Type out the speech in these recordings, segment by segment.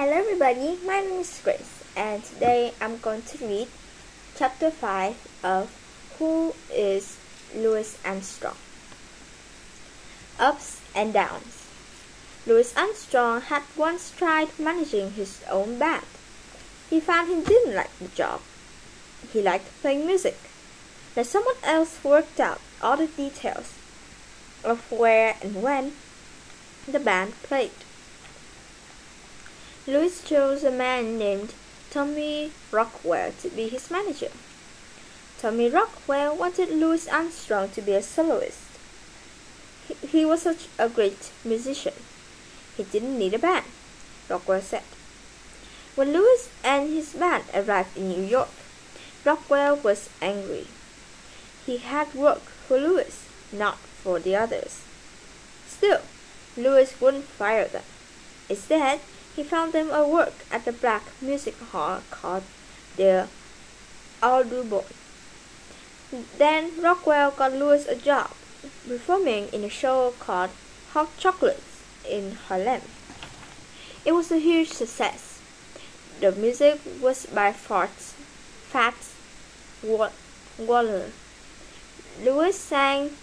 Hello everybody, my name is Grace and today I'm going to read chapter 5 of Who is Louis Amstrong? Ups and Downs. Louis Amstrong had once tried managing his own band. He found he didn't like the job. He liked playing music. Then someone else worked out all the details of where and when the band played. Louis chose a man named Tommy Rockwell to be his manager. Tommy Rockwell wanted Louis Amstrong to be a soloist. He was such a great musician. He didn't need a band, Rockwell said. When Louis and his band arrived in New York, Rockwell was angry. He had work for Louis, not for the others. Still, Louis wouldn't fire them. Instead, he found them a work at the black music hall called the Audubon. Then Rockwell got Louis a job performing in a show called Hot Chocolates in Harlem. It was a huge success. The music was by Fats Waller. Louis sang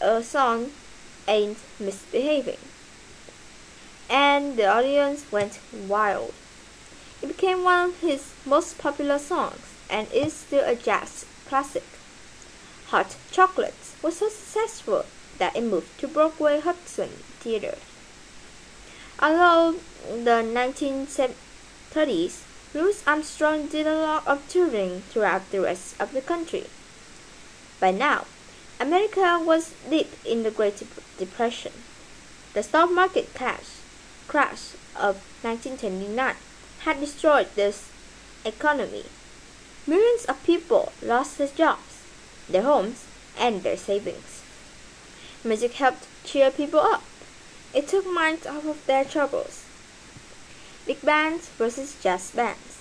a song, Ain't Misbehaving, and the audience went wild. It became one of his most popular songs and is still a jazz classic. Hot Chocolates was so successful that it moved to Broadway Hudson Theater. Although the 1930s, Louis Armstrong did a lot of touring throughout the rest of the country. By now, America was deep in the Great Depression. The stock market crash of 1929 had destroyed the economy. Millions of people lost their jobs, their homes, and their savings. Music helped cheer people up. It took minds off of their troubles. Big bands versus jazz bands.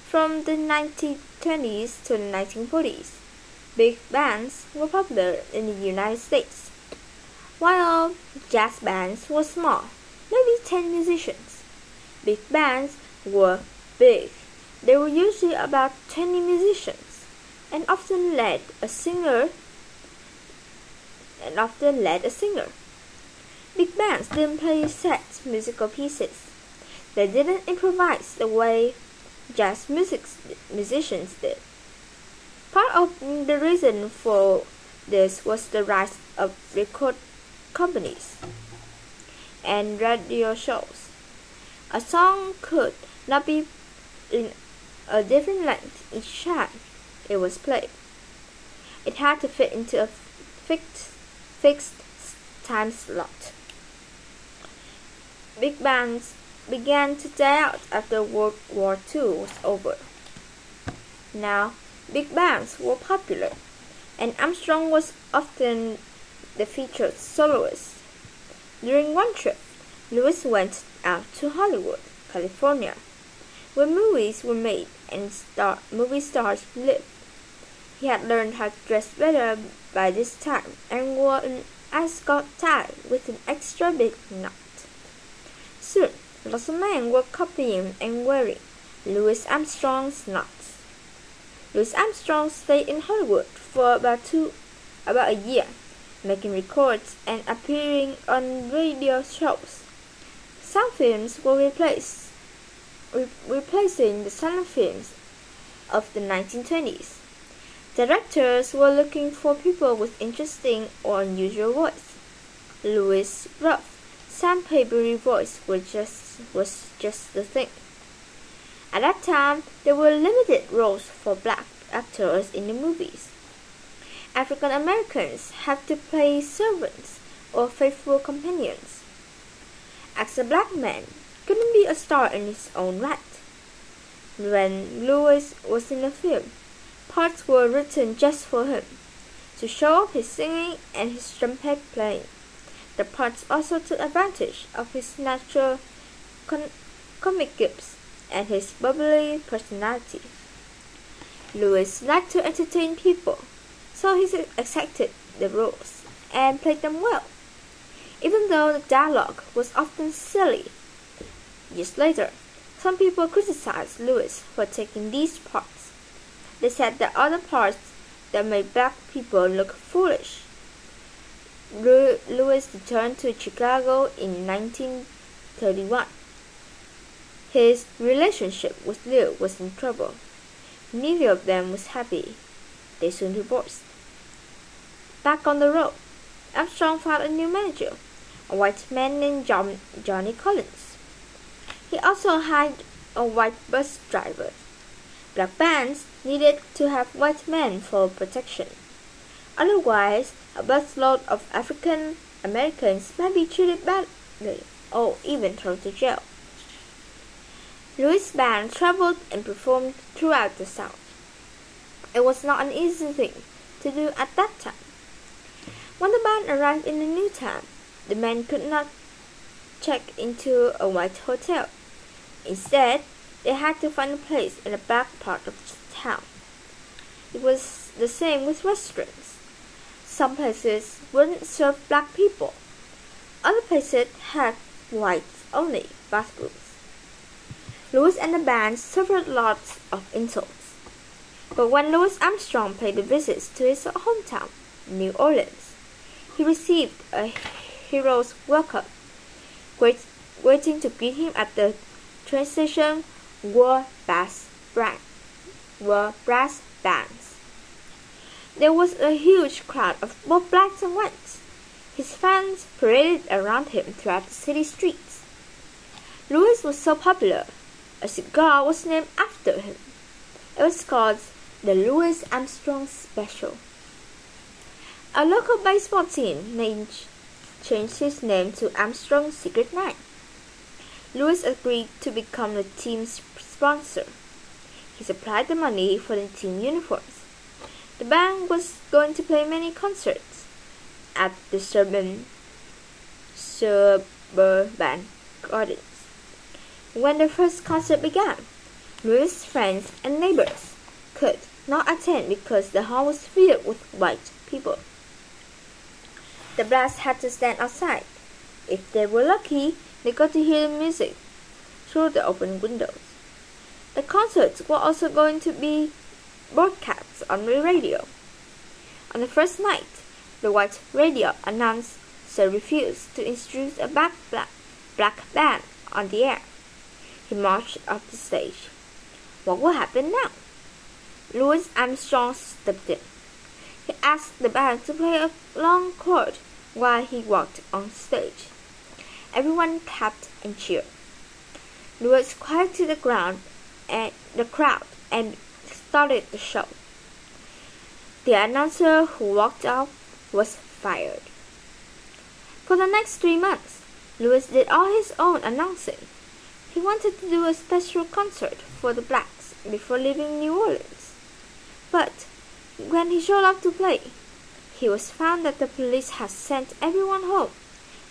From the 1920s to the 1940s, big bands were popular in the United States, while jazz bands were small, maybe 10 musicians. Big bands were big. They were usually about 20 musicians and often led a singer. Big bands didn't play set musical pieces. They didn't improvise the way jazz musicians did. Part of the reason for this was the rise of record companies and radio shows. A song could not be in a different length each time it was played. It had to fit into a fixed time slot. Big bands began to die out after World War II was over. Now, big bands were popular, and Armstrong was often the featured soloist. During one trip, Louis went out to Hollywood, California, where movies were made and movie stars lived. He had learned how to dress better by this time and wore an ascot tie with an extra big knot. Soon, lots of men were copying and wearing Louis Armstrong's knots. Louis Amstrong stayed in Hollywood for about a year, making records and appearing on radio shows. Some films were replacing the silent films of the 1920s. Directors were looking for people with interesting or unusual voice. Louis' rough, sandpapery voice was just the thing. At that time, there were limited roles for black actors in the movies. African Americans had to play servants or faithful companions. As a black man, couldn't be a star in his own right. When Louis was in a film, parts were written just for him, to show off his singing and his trumpet playing. The parts also took advantage of his natural comic gifts and his bubbly personality. Louis liked to entertain people, so he accepted the roles and played them well. Even though the dialogue was often silly, Years later, some people criticized Louis for taking these parts. They said that other parts that made black people look foolish. Louis returned to Chicago in 1931. His relationship with Lou was in trouble. Neither of them was happy. They soon divorced. Back on the road, Armstrong found a new manager, a white man named Johnny Collins. He also hired a white bus driver. Black bands needed to have white men for protection. Otherwise, a busload of African Americans might be treated badly or even thrown to jail. Louis' band traveled and performed throughout the South. It was not an easy thing to do at that time. When the band arrived in a new town, the men could not check into a white hotel. Instead, they had to find a place in the back part of the town. It was the same with restaurants. Some places wouldn't serve black people. Other places had whites-only bathrooms. Louis and the band suffered lots of insults. But when Louis Amstrong paid a visit to his hometown, New Orleans, he received a hero's welcome. Waiting to greet him at the train station were brass bands. There was a huge crowd of both blacks and whites. His fans paraded around him throughout the city streets. Louis was so popular, a cigar was named after him. It was called the Louis Amstrong Special. A local baseball team changed his name to Armstrong Secret 9. Louis agreed to become the team's sponsor. He supplied the money for the team uniforms. The band was going to play many concerts at the suburban gardens. When the first concert began, Louis' friends and neighbors could not attend because the hall was filled with white people. The blacks had to stand outside. If they were lucky, they got to hear the music through the open windows. The concerts were also going to be broadcast on the radio. On the first night, the white radio announcer refused to introduce a black band on the air. He marched off the stage. What will happen now? Louis Armstrong stepped in. He asked the band to play a long chord while he walked on stage. Everyone clapped and cheered. Louis quieted the crowd and started the show. The announcer who walked out was fired. For the next 3 months, Louis did all his own announcing. He wanted to do a special concert for the blacks before leaving New Orleans. But when he showed up to play, he was found that the police had sent everyone home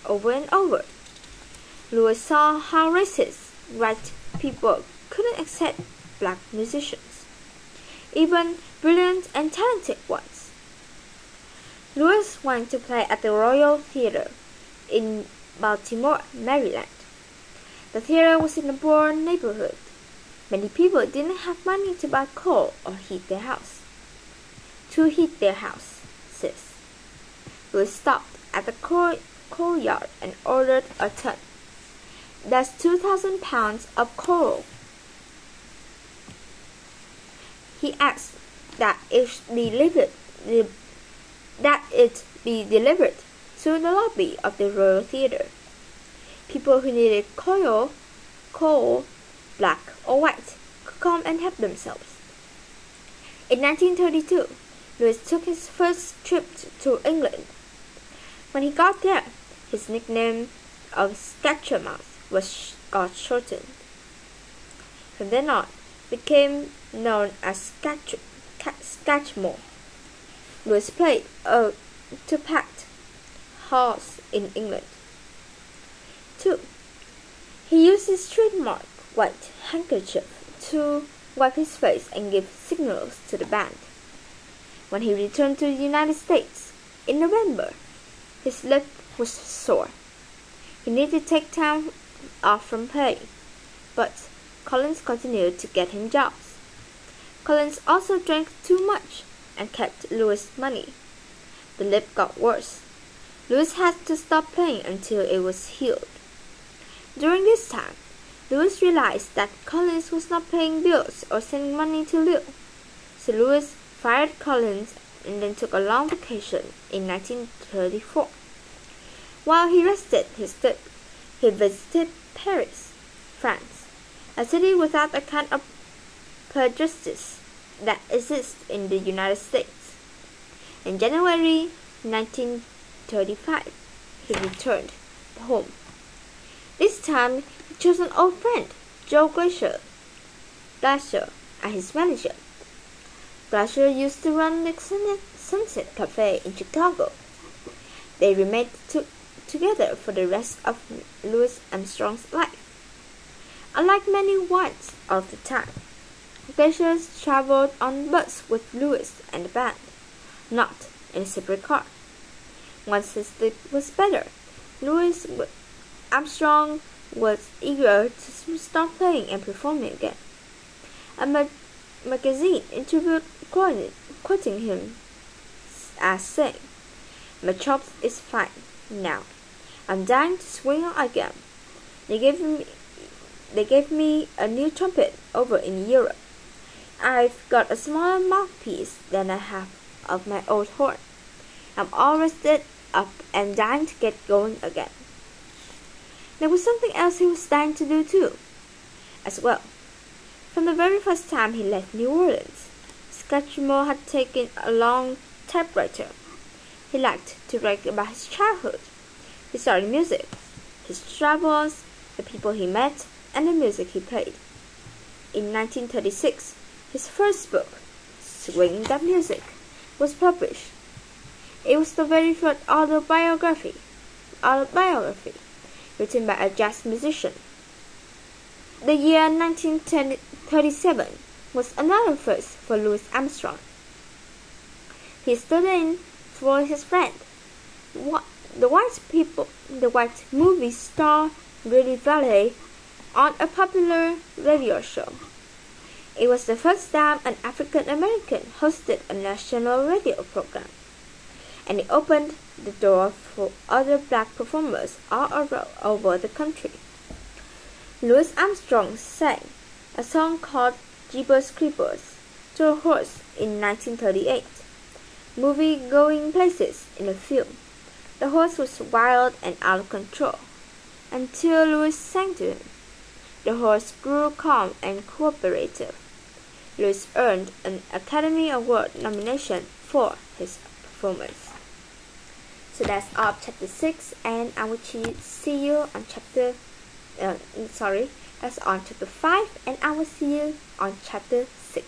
over and over. Louis saw how racist white people couldn't accept black musicians, even brilliant and talented ones. Louis went to play at the Royal Theater in Baltimore, Maryland. The theater was in a poor neighborhood. Many people didn't have money to buy coal or heat their house. To heat their houses, Louis stopped at the coal yard and ordered a ton. That's 2,000 pounds of coal. He asked that it be delivered to the lobby of the Royal Theater. People who needed coal, black or white, could come and help themselves. In 1932, Louis took his first trip to England. When he got there, his nickname of Scatchermouth got shortened. From then on, became known as Scatchmore. Louis played to packed halls in England. 2. He used his trademark white handkerchief to wipe his face and give signals to the band. When he returned to the United States in November, his lip was sore. He needed to take time off from playing. but Collins continued to get him jobs. Collins also drank too much and kept Louis' money. The lip got worse. Louis had to stop playing until it was healed. During this time, Louis realized that Collins was not paying bills or sending money to Lou. So Louis fired Collins and then took a long vacation in 1934. While he rested his trip, he visited Paris, France, a city without a kind of prejudice that exists in the United States. In January 1935, he returned home. This time, he chose an old friend, Joe Glacier, as his manager. Glacier used to run the Sunset Cafe in Chicago. They remained together for the rest of Louis Amstrong's life. Unlike many whites of the time, Glacier traveled on bus with Louis and the band, not in a separate car. Once his sleep was better, Louis Amstrong was eager to start playing and performing again. A magazine interviewed quoting him as saying, "My chops is fine now. I'm dying to swing again. They gave me a new trumpet over in Europe. I've got a smaller mouthpiece than I have of my old horn. I'm all rested up and dying to get going again." There was something else he was dying to do too, as well. From the very first time he left New Orleans, Scatchmore had taken a long typewriter. He liked to write about his childhood, his early music, his travels, the people he met, and the music he played. In 1936, his first book, Swing That Music, was published. It was the very first autobiography written by a jazz musician. The year 1937 was another first for Louis Amstrong. He stood in for his friend, the white movie star Willie Valley, on a popular radio show. It was the first time an African American hosted a national radio program, and it opened the door for other black performers all over the country. Louis Amstrong sang a song called Jeepers Creepers to a horse in 1938, movie-going places in the film. The horse was wild and out of control, until Louis sang to him. The horse grew calm and cooperative. Louis earned an Academy Award nomination for his performance. So that's all of chapter 6, and I will see you on that's on chapter 5, and I will see you on chapter 6.